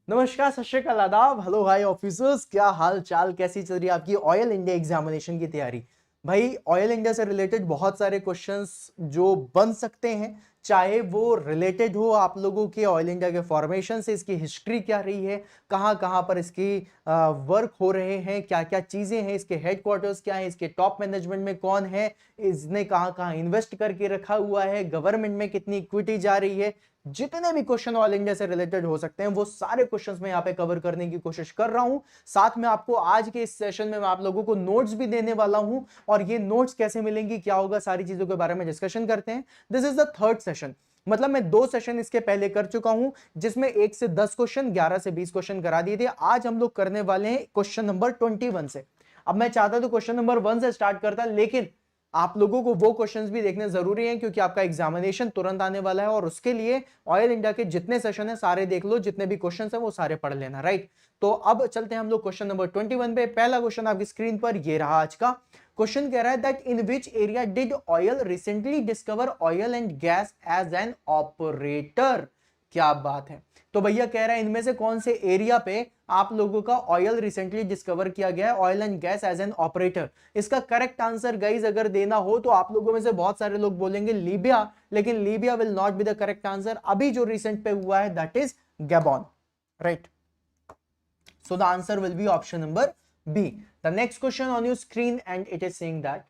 नमस्कार, सत श्री अकाल, आदाब, हेलो हाय ऑफिसर्स, क्या हाल चाल, कैसी चल रही है आपकी ऑयल इंडिया एग्जामिनेशन की तैयारी। भाई ऑयल इंडिया से रिलेटेड बहुत सारे क्वेश्चंस जो बन सकते हैं, चाहे वो रिलेटेड हो आप लोगों के ऑयल इंडिया के फॉर्मेशन से, इसकी हिस्ट्री क्या रही है, कहां कहां पर इसकी वर्क हो रहे हैं, क्या क्या चीजें हैं, इसके हेडक्वार्टर्स क्या है, इसके टॉप मैनेजमेंट में कौन है, इसने कहां कहां इन्वेस्ट करके रखा हुआ है, गवर्नमेंट में कितनी इक्विटी जा रही है, जितने भी क्वेश्चन ऑल इंडिया से रिलेटेड हो सकते हैं वो सारे क्वेश्चंस मैं यहाँ पे कवर करने की कोशिश कर रहा हूं। साथ में आपको आज के इस सेशन में मैं आप लोगों को नोट्स भी देने वाला हूं, और ये नोट्स कैसे मिलेंगी, क्या होगा, सारी चीजों के बारे में डिस्कशन करते हैं। This is the third session, मतलब मैं 2 सेशन इसके पहले कर चुका हूं, जिसमें 1 से 10 क्वेश्चन, 11 से 20 क्वेश्चन करा दिए थे। आज हम लोग करने वाले हैं क्वेश्चन नंबर 21 से। अब मैं चाहता तो क्वेश्चन नंबर 1 से स्टार्ट करता, लेकिन आप लोगों को वो क्वेश्चंस भी देखने जरूरी हैं, क्योंकि आपका एग्जामिनेशन तुरंत आने वाला है, और उसके लिए ऑयल इंडिया के जितने सेशन है सारे देख लो, जितने भी क्वेश्चंस हैं वो सारे पढ़ लेना, राइट। तो अब चलते हैं हम लोग क्वेश्चन नंबर 21 पे। पहला क्वेश्चन आपकी स्क्रीन पर ये रहा आज का क्वेश्चन, कह रहा है that in which area did oil recently discover oil and gas as an operator. क्या बात है। तो भैया कह रहा है इनमें से कौन से एरिया पे आप लोगों का ऑयल रिसेंटली डिस्कवर किया गया है, oil and gas as an operator. इसका करेक्ट आंसर गाइस अगर देना हो तो आप लोगों में से बहुत सारे लोग बोलेंगे लीबिया, लेकिन Libya will not be the correct answer. अभी जो रिसेंट पे हुआ है that is Gabon, right. So the answer will be option number B. The next question on your screen, and it is saying that,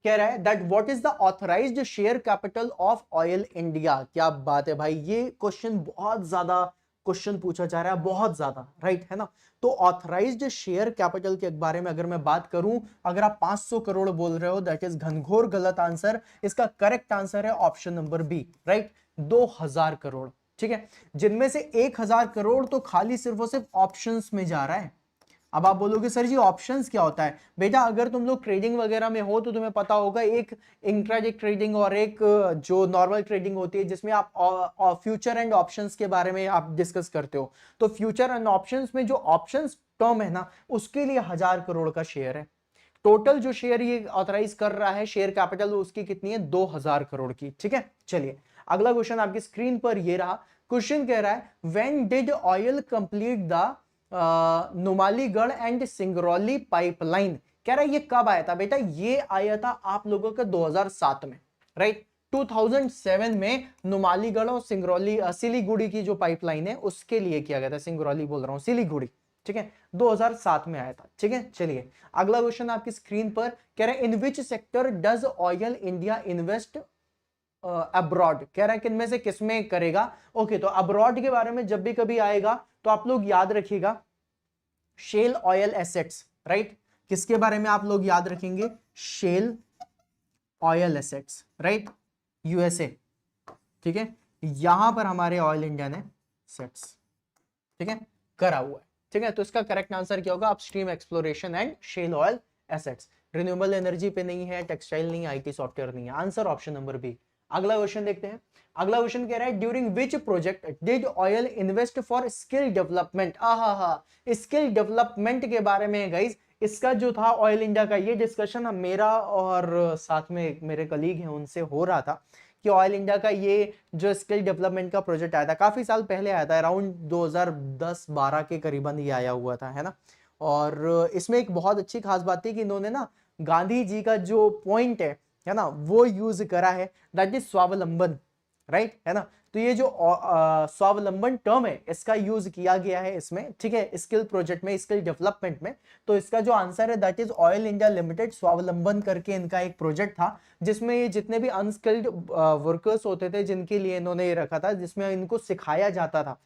कह रहा है that what is the authorized share capital of oil India। क्या बात है भाई, ये question बहुत ज्यादा क्वेश्चन पूछा जा रहा है, बहुत ज्यादा, राइट है ना। तो ऑथराइज्ड शेयर कैपिटल के बारे में अगर मैं बात करूं, अगर आप 500 करोड़ बोल रहे हो दैट इज घनघोर गलत आंसर। इसका करेक्ट आंसर है option number B, right, 2000 crore. ठीक है, जिनमें से 1000 करोड़ तो खाली सिर्फ और सिर्फ ऑप्शंस में जा रहा है। अब आप बोलोगे सर जी ऑप्शंस क्या होता है। बेटा अगर तुम लोग ट्रेडिंग वगैरह में हो तो तुम्हें पता होगा, एक इंट्राडे ट्रेडिंग और एक जो नॉर्मल ट्रेडिंग होती है, जिसमें आप फ्यूचर एंड ऑप्शंस के बारे में आप डिस्कस करते हो। तो फ्यूचर एंड ऑप्शंस में जो ऑप्शंस टर्म है ना, उसके लिए 1000 करोड़ का शेयर है। टोटल जो शेयर ये ऑथराइज कर रहा है, शेयर कैपिटल उसकी कितनी है, 2000 करोड़ की। ठीक है, चलिए अगला क्वेश्चन आपकी स्क्रीन पर ये रहा। क्वेश्चन कह रहा है when did oil complete the Numaligarh and Singrauli pipeline. कह रहा है ये कब आया था। बेटा ये आया था आप लोगों का 2007 में, राइट। 2007 में नुमालीगढ़ और सिंगरौली सिलीगुड़ी की जो पाइपलाइन है उसके लिए किया गया था। सिंगरौली बोल रहा हूं, सिलीगुड़ी, ठीक है, 2007 में आया था। ठीक है, चलिए अगला क्वेश्चन आपकी स्क्रीन पर कह रहा है in which sector does Oil India invest abroad. कह रहा है कि इनमें से किसमें करेगा। ओके, तो अब्रॉड के बारे में जब भी कभी आएगा तो आप लोग याद रखिएगा शेल ऑयल एसेट्स, राइट। किसके बारे में आप लोग याद रखेंगे, shale oil assets, right, USA. ठीक है, यहां पर हमारे ऑयल इंडिया ने सेट्स, ठीक है, करा हुआ है। ठीक है, तो इसका करेक्ट आंसर क्या होगा, upstream exploration and shale oil assets. Renewable energy पे नहीं है, टेक्सटाइल नहीं, आईटी सॉफ्टवेयर नहीं है। Answer option number B. अगला क्वेश्चन देखते हैं। अगला क्वेश्चन कह रहा है during which project did oil invest for skill development. Skill development के बारे में गाइस, इसका जो था ऑयल इंडिया का ये डिस्कशन मेरा और साथ में मेरे कलीग हैं उनसे हो रहा था कि ऑयल इंडिया का ये जो स्किल डेवलपमेंट का प्रोजेक्ट आया था, काफी साल पहले आया था, अराउंड 2010-12 के करीबन ये आया हुआ था, है ना। और इसमें एक बहुत अच्छी खास बात थी कि इन्होंने ना गांधी जी का जो पॉइंट है ना, वो यूज करा है, दैट इज स्वावलंबन, राइट, है ना। तो ये जो स्वावलंबन टर्म है इसका यूज किया गया है इसमें, ठीक है, स्किल प्रोजेक्ट में, स्किल डेवलपमेंट में। तो इसका जो आंसर है that is Oil India limited स्वावलंबन करके इनका एक प्रोजेक्ट था, जिसमें ये जितने भी अनस्किल्ड वर्कर्स होते थे जिनके लिए इन्होंने ये रखा था, जिसमें इनको सिखाया जाता था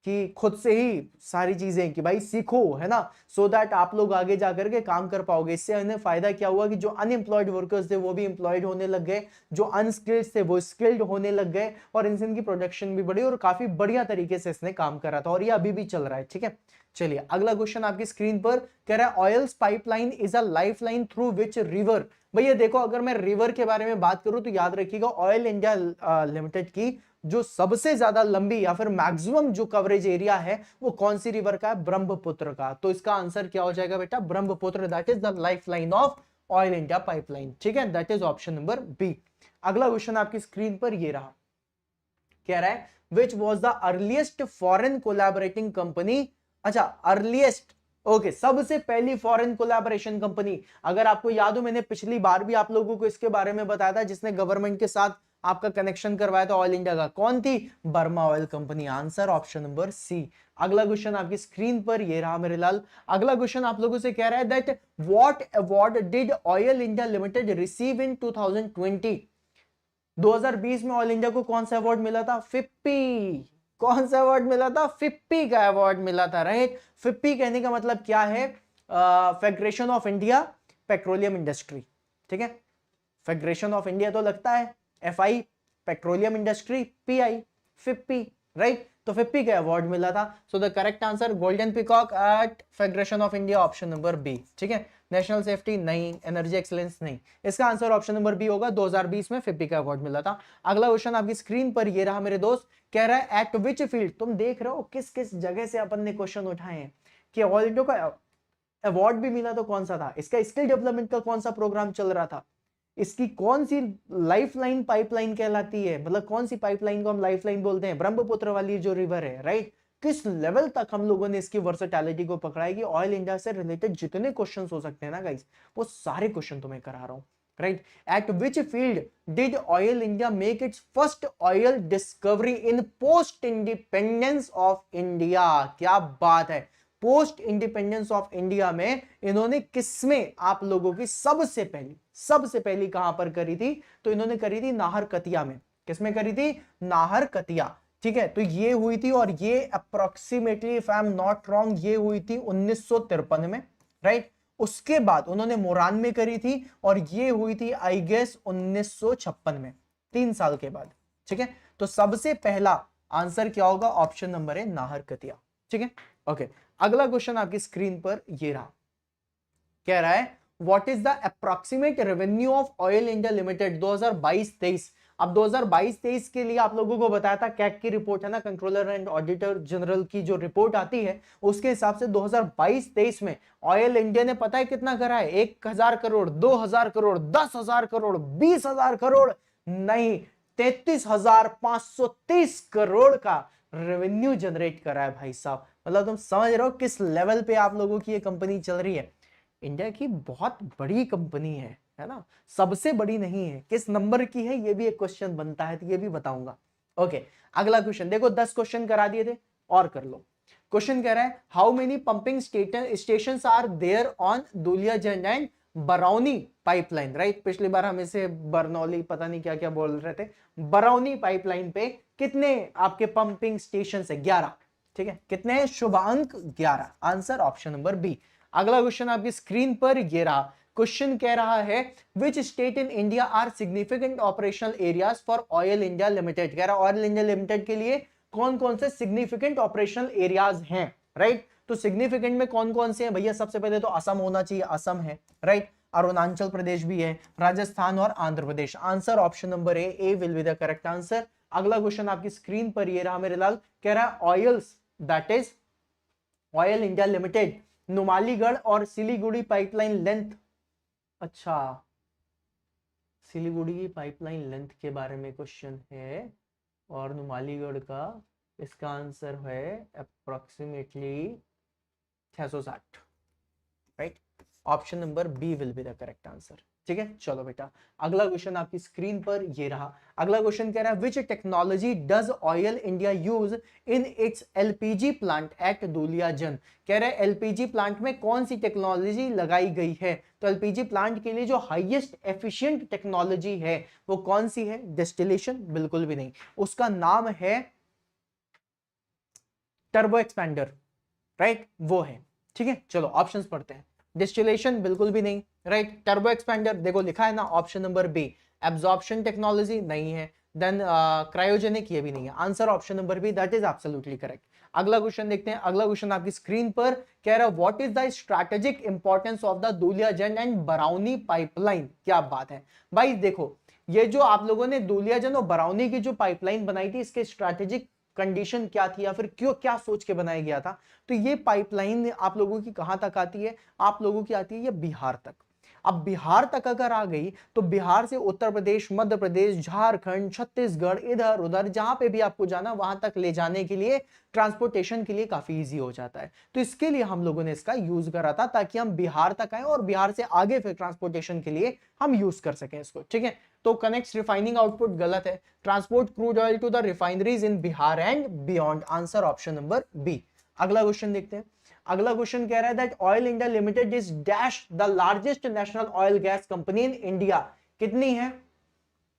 कि खुद से ही सारी चीजें कि भाई सीखो, है ना, सो दैट आप लोग आगे जाकर के काम कर पाओगे। इससे इन्हें फायदा क्या हुआ कि जो अनएम्प्लॉयड वर्कर्स थे वो भी एम्प्लॉयड होने लग गए, जो अनस्किल्ड थे वो स्किल्ड होने लग गए, और इनसे इनकी प्रोडक्शन भी बढ़ी, और काफी बढ़िया तरीके से इसने काम करा था, और ये अभी भी चल रहा है। ठीक है, चलिए अगला क्वेश्चन आपकी स्क्रीन पर कह रहा है oils pipeline is a lifeline through which river. भैया देखो अगर मैं रिवर के बारे में बात करूं तो याद रखिएगा ऑयल इंडिया लिमिटेड की जो सबसे ज्यादा लंबी या फिर मैक्सिमम जो कवरेज एरिया है वो कौन सी रिवर का है, ब्रह्मपुत्र का। तो इसका आंसर क्या हो जाएगा बेटा, Brahmaputra, that is the lifeline of Oil India pipeline. ठीक है, that is option number B. अगला क्वेश्चन आपकी स्क्रीन पर ये रहा, कह रहा है which was the earliest foreign collaborating company. अच्छा, अर्लीस्ट, ओके, सबसे पहली फॉरेन कोलैबोरेशन कंपनी। अगर आपको याद हो, मैंने पिछली बार भी आप लोगों को इसके बारे में बताया था, जिसने गवर्नमेंट के साथ आपका कनेक्शन करवाया था ऑयल इंडिया का, कौन थी? Burma oil company. Answer option number C. अगला क्वेश्चन आपकी स्क्रीन पर ये रहा मेरे लाल। अगला क्वेश्चन आप लोगों से कह रहा है that what award did oil India limited receive in 2020? 2020 में ऑयल इंडिया को कौन सा अवार्ड मिला था? फिप्पी। कौन सा अवार्ड मिला था? फिप्पी का अवार्ड मिला था, राइट। फिप्पी कहने का मतलब क्या है? Federation of India Petroleum Industry, ठीक है। फेडरेशन ऑफ इंडिया तो लगता है FI, petroleum industry PI, FIPI, right. तो फिप्पी का अवार्ड मिला था। So the correct answer golden peacock at Federation of India, option number B, ठीक है। नेशनल सेफ्टी नहीं, एनर्जी एक्सीलेंस नहीं, इसका आंसर ऑप्शन नंबर बी होगा। 2020 में फिप्पी का अवार्ड मिला था। अगला क्वेश्चन आपकी स्क्रीन पर ये रहा मेरे दोस्त। कह रहा है एट विच फील्ड, तुम देख रहे हो किस किस जगह से अपन ने क्वेश्चन उठाए हैं कि ऑयल इंडिया का अवार्ड भी मिला तो कौन सा था, इसका स्किल डेवलपमेंट का कौन सा प्रोग्राम चल रहा था, इसकी कौन सी लाइफलाइन पाइपलाइन कहलाती है, मतलब कौन सी पाइपलाइन को हम लाइफलाइन बोलते हैं, ब्रह्मपुत्र वाली जो रिवर है, राइट। किस लेवल तक हम लोगों ने इसकी वर्सेटैलिटी को पकड़ा है कि ऑयल इंडिया से रिलेटेड जितने क्वेश्चंस हो सकते हैं ना गाइस, वो सारे क्वेश्चन तुम्हें करा रहा हूं, right. Eight which field did oil India make it's first oil discovery in post independence of India? क्या बात है, पोस्ट इंडिपेंडेंस ऑफ इंडिया में इन्होंने किसमें आप लोगों की सबसे पहली कहां पर करी थी? तो इन्होंने करी थी नाहरकतिया में। किसमें करी थी? नाहरकतिया, ठीक है। तो ये हुई थी, और ये approximately if I am not wrong ये हुई थी 1953 में, राइट। उसके बाद उन्होंने मोरान में करी थी, और ये हुई थी आई गेस 1956 में, 3 साल के बाद, ठीक है। तो सबसे पहला आंसर क्या होगा? ऑप्शन नंबर है नाहरकतिया, ठीक है, ओके। अगला क्वेश्चन आपकी स्क्रीन पर ये रहा। कह रहा है what is the approximate revenue of Oil India limited 2022-23? अब 2022-23 के लिए आप लोगों को बताया था, कैग की रिपोर्ट है ना, कंट्रोलर एंड ऑडिटर जनरल की जो रिपोर्ट आती है, उसके हिसाब से 2022-23 में ऑयल इंडिया ने पता है कितना करा है? 1000 करोड़, 2000 करोड़, 10,000 करोड़, 20,000 करोड़, नहीं, 33,530 करोड़ का रेवेन्यू जनरेट करा है भाई साहब। मतलब तुम समझ रहे हो किस लेवल पे आप लोगों की ये कंपनी चल रही है। इंडिया की बहुत बड़ी कंपनी है ना, सबसे बड़ी नहीं है, किस नंबर की है ये भी एक क्वेश्चन बनता है, तो ये भी बताऊंगा, ओके। अगला क्वेश्चन देखो, 10 क्वेश्चन करा दिए थे, और कर लो। क्वेश्चन कह रहा है how many pumping stations are there on Duliajan and Barauni pipeline, right. पिछली बार हम इसे बरनौली पता नहीं क्या क्या बोल रहे थे। बरौनी पाइपलाइन पे कितने आपके पंपिंग स्टेशन है? 11, ठीक है। कितने? शुभांक 11, आंसर ऑप्शन नंबर बी। अगला क्वेश्चन आपकी स्क्रीन पर ये रहा। क्वेश्चन कह रहा है which state in India are significant operational areas for Oil India Limited? कह रहा ऑयल इंडिया लिमिटेड के लिए कौन कौन से सिग्निफिकेंट ऑपरेशनल एरियाज हैं, राइट। तो सिग्निफिकेंट में कौन कौन से हैं भैया? सबसे पहले तो असम होना चाहिए, असम है, राइट। अरुणाचल प्रदेश भी है, राजस्थान और Andhra Pradesh. Answer option number A will be the correct answer. अगला क्वेश्चन आपकी स्क्रीन पर ये रहा मेरे लाल। कह रहा है oils, that is Oil India Limited, Numaligarh और सिलीगुड़ी पाइपलाइन लेंथ। अच्छा, सिलीगुड़ी की पाइपलाइन लेंथ के बारे में क्वेश्चन है, और नुमालीगढ़ का, इसका आंसर है approximately 660, right. Option number B will be the correct answer, ठीक है। चलो बेटा, अगला क्वेश्चन आपकी स्क्रीन पर ये रहा। अगला क्वेश्चन कह रहा है विच technology does Oil India use in its LPG plant at Duliajan? कह रहे हैं एलपीजी प्लांट में कौन सी टेक्नोलॉजी लगाई गई है? तो एलपीजी प्लांट के लिए जो हाईएस्ट एफिशिएंट टेक्नोलॉजी है वो कौन सी है? डिस्टिलेशन? बिल्कुल भी नहीं, उसका नाम है टर्बो एक्सपैंडर, राइट, वो है, ठीक है। चलो ऑप्शंस पढ़ते हैं। डिस्टिलेशन बिल्कुल भी नहीं, राइट। टर्बो एक्सपैंडर देखो लिखा है ना, option number B. Absorption technology नहीं है, देन क्रायोजेनिक, ये भी नहीं है। Answer option number B, that is absolutely correct. अगला क्वेश्चन देखते हैं। अगला क्वेश्चन आपकी स्क्रीन पर कह रहा है what is the strategic importance of the Duliajan and Barauni pipeline? क्या बात है भाई, देखो ये जो आप लोगों ने दुलियाजन और बरौनी की जो पाइपलाइन बनाई थी, इसके स्ट्रेटेजिक कंडीशन क्या थी, या फिर क्यों, क्या सोच के बनाया गया था? तो ये पाइपलाइन आप लोगों की कहां तक आती है? आप लोगों की आती है ये बिहार तक। अब बिहार तक अगर आ गई तो बिहार से उत्तर प्रदेश, मध्य प्रदेश, झारखंड, छत्तीसगढ़, इधर उधर जहां पे भी आपको जाना वहां तक ले जाने के लिए, ट्रांसपोर्टेशन के लिए काफी इजी हो जाता है। तो इसके लिए हम लोगों ने इसका यूज करा था ताकि हम बिहार तक आए और बिहार से आगे फिर ट्रांसपोर्टेशन के लिए हम यूज कर सकें इसको, ठीक है। तो कनेक्ट्स रिफाइनिंग आउटपुट गलत है। Transport crude oil to the refineries in Bihar and beyond, answer option number B. अगला क्वेश्चन देखते हैं। अगला क्वेश्चन कह रहा है that Oil India Limited is dash the largest national oil gas company in India. कितनी है?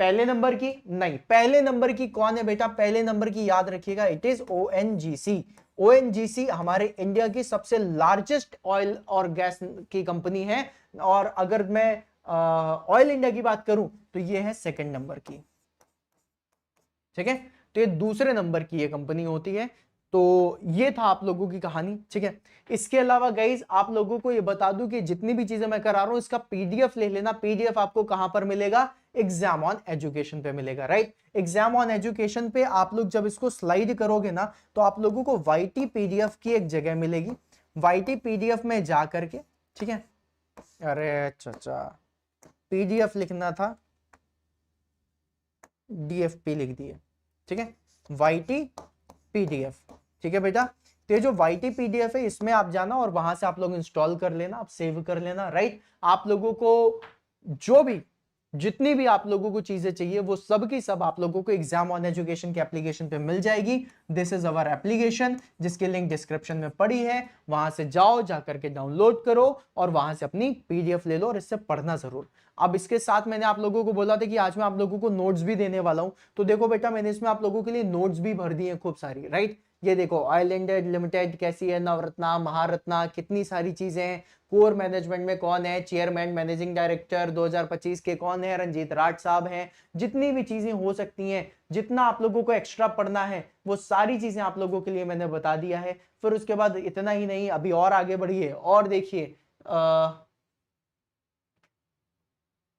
पहले नंबर की? नहीं, पहले नंबर की कौन है बेटा? पहले नंबर की याद रखिएगा, इट इज ओएनजीसी। ओएनजीसी हमारे इंडिया की सबसे लार्जेस्ट ऑयल और गैस की कंपनी है। और अगर मैं ऑयल इंडिया की बात करूं तो ये है सेकंड नंबर की, ठीक है। तो ये दूसरे नंबर की ये कंपनी होती है। तो ये था आप लोगों की कहानी, ठीक है। इसके अलावा गाइज आप लोगों को ये बता दूं कि जितनी भी चीजें मैं करा रहा हूं इसका पीडीएफ ले लेना। पीडीएफ आपको कहां पर मिलेगा? एग्जाम ऑन एजुकेशन पे मिलेगा, राइट। एग्जाम ऑन एजुकेशन पे आप लोग जब इसको स्लाइड करोगे ना तो आप लोगों को वाईटी पीडीएफ की एक जगह मिलेगी। वाईटी पीडीएफ में जा करके, ठीक है। अरे चाचा, पीडीएफ लिखना था, डीएफपी लिख दिए, ठीक है। वाईटी पीडीएफ, ठीक है बेटा। तो ये जो वाईटी पीडीएफ है इसमें आप जाना और वहां से आप लोग इंस्टॉल कर लेना, आप सेव कर लेना, राइट। आप लोगों को जो भी जितनी भी आप लोगों को चीजें चाहिए वो सब की सब आप लोगों को एग्जाम ऑन एजुकेशन के एप्लीकेशन पे मिल जाएगी। दिस इज अवर एप्लीकेशन जिसकी लिंक डिस्क्रिप्शन में पड़ी है। वहां से जाओ, जाकर के डाउनलोड करो और वहां से अपनी पीडीएफ ले लो और इससे पढ़ना जरूर। अब इसके साथ मैंने आप लोगों को बोला था कि आज मैं आप लोगों को नोट्स भी देने वाला हूं। तो देखो बेटा, मैंने इसमें आप लोगों के लिए नोट्स भी भर दिए खूब सारी, राइट। ये देखो, ऑयल इंडिया लिमिटेड कैसी है, नवरत्ना, महारत्ना, कितनी सारी चीजें हैं। कोर मैनेजमेंट में कौन है, चेयरमैन, मैनेजिंग डायरेक्टर 2025 के कौन है, रंजीत राठ साहब हैं। जितनी भी चीजें हो सकती हैं, जितना आप लोगों को एक्स्ट्रा पढ़ना है वो सारी चीजें आप लोगों के लिए मैंने बता दिया है। फिर उसके बाद इतना ही नहीं, अभी और आगे बढ़िए और देखिए,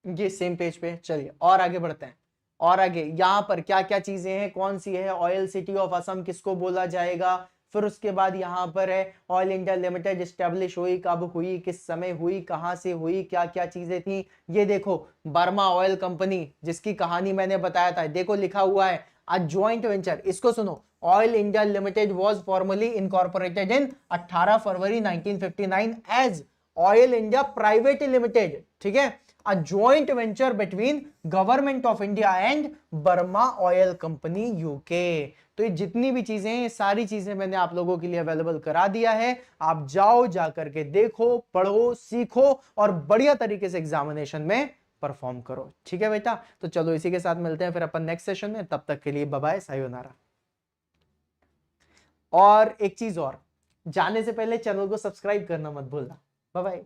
ये सेम पेज पे चलिए और आगे बढ़ते हैं। और आगे यहाँ पर क्या क्या चीजें हैं, कौन सी है ऑयल सिटी ऑफ असम, किसको बोला जाएगा। फिर उसके बाद यहाँ पर है ऑयल इंडिया लिमिटेड एस्टेब्लिश हुई, कब हुई, किस समय हुई, कहां से हुई, क्या क्या चीजें थी। ये देखो, बर्मा ऑयल कंपनी जिसकी कहानी मैंने बताया था, देखो लिखा हुआ है अ जॉइंट वेंचर। इसको सुनो, Oil India Limited was formally incorporated in 18 February 1959 as Oil India private limited, ठीक है। A joint venture between government of India and Burma oil company UK. तो ये जितनी भी चीजें हैं, ये सारी चीजें मैंने आप लोगों के लिए अवेलेबल करा दिया है। आप जाओ, जा करके देखो, पढ़ो, सीखो और बढ़िया तरीके से एग्जामिनेशन में परफॉर्म करो, ठीक है बेटा। तो चलो इसी के साथ मिलते हैं फिर अपन नेक्स्ट सेशन में। तब तक के लिए बाय बाय, सायोनारा। और एक चीज और, जाने से पहले चैनल को सब्सक्राइब करना मत भूलना। Bye bye.